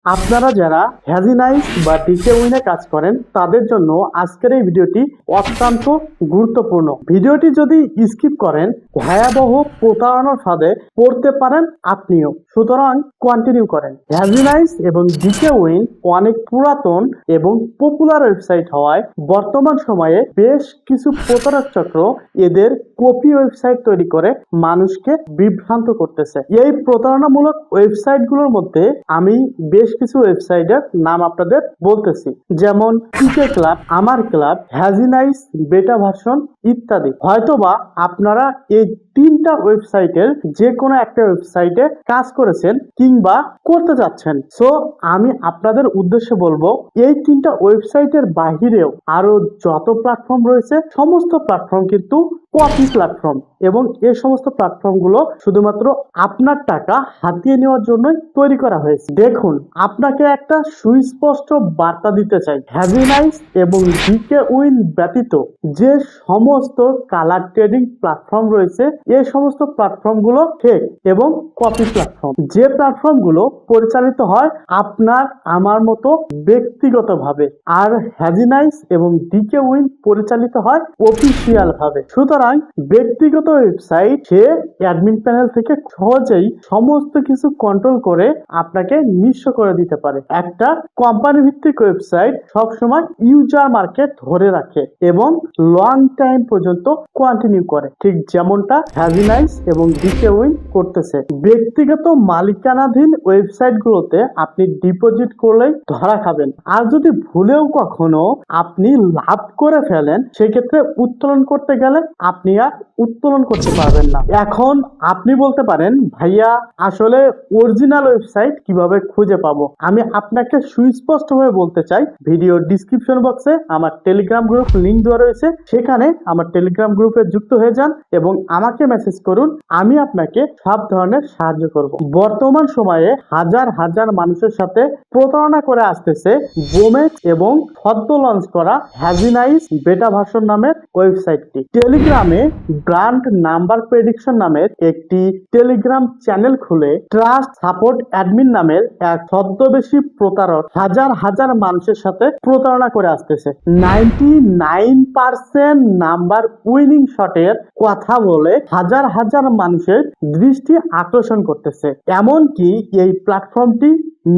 আপনারা যারা হ্যাজিনাইজ বা ডিকে উইনে কাজ করেন তাদের জন্য আজকের এই ভিডিওটি অত্যন্ত গুরুত্বপূর্ণ। ভিডিওটি যদি স্কিপ করেন ভয়াবহ প্রতারণার ফাঁদে পড়তে পারেন আপনিও, সুতরাং কন্টিনিউ করেন। হ্যাজিনাইজ এবং ডিকে উইন অনেক পুরাতন এবং পপুলার ওয়েবসাইট হওয়ায় বর্তমান সময়ে বেশ কিছু প্রতারক চক্র এদের কপি ওয়েবসাইট তৈরি করে মানুষকে বিভ্রান্ত করতেছে। এই প্রতারণামূলক ওয়েবসাইটগুলোর মধ্যে আমি বেশ কিছু ওয়েবসাইটের নাম আপনাদের বলতেছি, যেমন পিকে ক্লাব, আমার ক্লাব, হ্যাজিনাইজ, বেটা ভার্সন ইত্যাদি। হয়তোবা আপনারা এই তিনটা ওয়েবসাইটের যে কোনো একটা ওয়েবসাইটে কাজ করেছেন কিংবা করতে যাচ্ছেন। সো আমি আপনাদের উদ্দেশ্যে বলবো, এই তিনটা ওয়েবসাইটের বাহিরেও আরো যত প্ল্যাটফর্ম রয়েছে সমস্ত প্ল্যাটফর্ম কিন্তু কপি প্ল্যাটফর্ম, এবং এই সমস্ত প্ল্যাটফর্মগুলো শুধুমাত্র আপনার টাকা হাতিয়ে নেওয়ার জন্যই তৈরি করা হয়েছে। দেখুন, আপনাকে একটা সুস্পষ্ট বার্তা দিতে চাই, হ্যাজিনাইজ এবং ডিকে উইন ব্যতীত যে সমস্ত কালার ট্রেডিং প্ল্যাটফর্ম রয়েছে এই সমস্ত প্ল্যাটফর্মগুলো ফেক এবং কপি প্ল্যাটফর্ম। যে প্ল্যাটফর্মগুলো পরিচালিত হয় আপনার আমার মতো ব্যক্তিগতভাবে, আর হ্যাজিনাইজ এবং ডিকে উইন পরিচালিত হয় অফিসিয়াল ভাবে। সুতরাং ব্যক্তিগত ওয়েবসাইট সে অ্যাডমিন প্যানেল থেকে সহজেই সমস্ত কিছু কন্ট্রোল করে আপনাকে নিঃস্ব করে দিতে পারে। একটা কোম্পানি ভিত্তিক ওয়েবসাইট সবসময় ইউজার মার্কেট ধরে রাখে এবং লং টাইম পর্যন্ত কন্টিনিউ করে, ঠিক যেমনটা হ্যাজিনাইজ এবং ডিকে উইন করতেছে। ব্যক্তিগত মালিকানাধীন ওয়েবসাইটগুলোতে আপনি ডিপোজিট করলেই ধরা খাবেন, আর যদি ভুলেও কখনো আপনি লাভ করে ফেলেন সেক্ষেত্রে উত্তোলন করতে গেলে আপনি আর উত্তোলন করতে পারবেন না। এখন আপনি বলতে পারেন, ভাইয়া আসলে অরিজিনাল ওয়েবসাইট কিভাবে খুঁজে পাবো? আমি আপনাকে সুস্পষ্টভাবে বলতে চাই, ভিডিও ডিসক্রিপশন বক্সে আমার টেলিগ্রাম গ্রুপ লিংক দেওয়া রয়েছে, সেখানে আমার টেলিগ্রাম গ্রুপে যুক্ত হয়ে যান এবং আমাকে মেসেজ করুন, আমি আপনাকে সব ধরনের সাহায্য করব। বর্তমান সময়ে হাজার হাজার মানুষের সাথে প্রতারণা করে আসতেছে বোমেক্স এবং সদ্য লঞ্চ করা হ্যাজিনাইজ বেটা ভার্সন নামের ওয়েবসাইটটি। টেলিগ্রামে ব্র্যান্ড নাম্বার প্রেডিকশন নামের একটি টেলিগ্রাম চ্যানেল খুলে ট্রাস্ট সাপোর্ট অ্যাডমিন নামের এক ছদ্মবেশী প্রতারক হাজার হাজার মানুষের সাথে প্রতারণা করে আসতেছে। 99% নাম্বার উইনিং শটের কথা বলে হাজার হাজার মানুষের দৃষ্টি আকর্ষণ করতেছে। এমনকি এই প্ল্যাটফর্মটি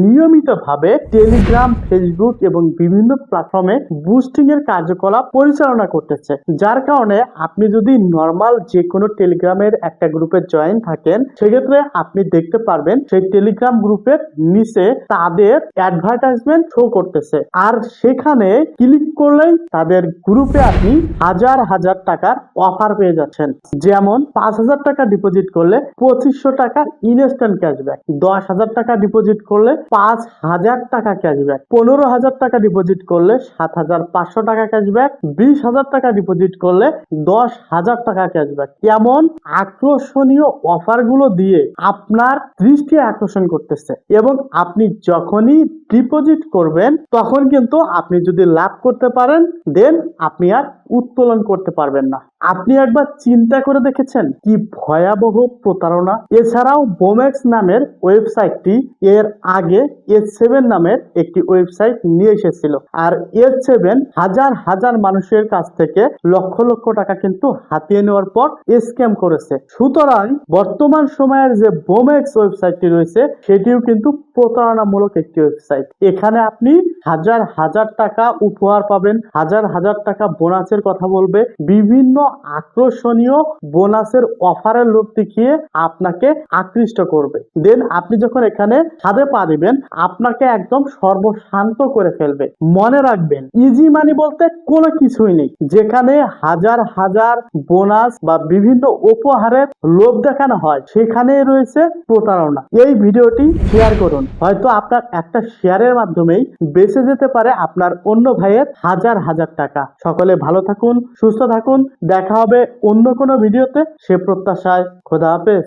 নিয়মিতভাবে টেলিগ্রাম, ফেসবুক এবং বিভিন্ন প্ল্যাটফর্মে বুস্টিং এর কার্যকলাপ পরিচালনা করতেছে, যার কারণে আপনি যদি নর্মাল যে কোনো টেলিগ্রামের একটা গ্রুপে জয়েন থাকেন সেক্ষেত্রে আপনি দেখতে পারবেন সেই টেলিগ্রাম গ্রুপের নিচে তাদের অ্যাডভার্টাইজমেন্ট শো করতেছে, আর সেখানে ক্লিক করলেই তাদের গ্রুপে আপনি হাজার হাজার টাকার অফার পেয়ে যাচ্ছেন। যেমন 5,000 টাকা ডিপোজিট করলে 2500 টাকা ইনস্ট্যান্ট ক্যাশব্যাক, 10,000 টাকা ডিপোজিট করলে 5,000 টাকা ক্যাশব্যাক, 15,000 টাকা ডিপোজিট করলে 7,500 টাকা ক্যাশব্যাক, 20,000 টাকা ডিপোজিট করলে 10,000 টাকা ক্যাশব্যাক। এমন আকর্ষণীয় অফারগুলো দিয়ে আপনার দৃষ্টি আকর্ষণ করতেছে, এবং আপনি যখনই ডিপোজিট করবেন তখন কিন্তু আপনি যদি লাভ করতে পারেন দেন আপনি আর উত্তোলন করতে পারবেন না। আপনি একবার চিন্তা করে দেখেছেন কি ভয়াবহ প্রতারণা? এছাড়াও বোমেক্স নামের ওয়েবসাইটটি এর আগে H7 নামের একটি ওয়েবসাইট নিয়ে এসেছিল, আর H7 হাজার হাজার মানুষের কাছ থেকে লক্ষ লক্ষ টাকা কিন্তু হাতিয়ে নেওয়ার পর স্ক্যাম করেছে। সুতরাং বর্তমান সময়ের যে বোমেক্স ওয়েবসাইটটি রয়েছে সেটিও কিন্তু প্রতারণামূলক একটি ওয়েবসাইট। এখানে আপনি হাজার হাজার টাকা উপহার পাবেন, হাজার হাজার টাকা বোনাসের কথা বলবে, বিভিন্ন আকর্ষণীয় বোনাসের অফারের লোভ দেখিয়ে আপনাকে আকৃষ্ট করবে। দেন আপনি যখন এখানে ছাদে পা দিবেন আপনাকে একদম সর্বশান্ত করে ফেলবে। মনে রাখবেন, ইজি মানি বলতে কোনো কিছুই নেই, যেখানে হাজার হাজার বোনাস বা বিভিন্ন উপহারের লোভ দেখানো হয় সেখানে রয়েছে প্রতারণা। এই ভিডিওটি শেয়ার করুন, হয়তো আপনার একটা শেয়ারের মাধ্যমেই বেঁচে যেতে পারে আপনার অন্য ভাইয়ের হাজার হাজার টাকা। সকলে ভালো থাকুন, সুস্থ থাকুন, দেখা হবে অন্য কোনো ভিডিওতে। সে প্রত্যাশায়, খোদা হাফেজ।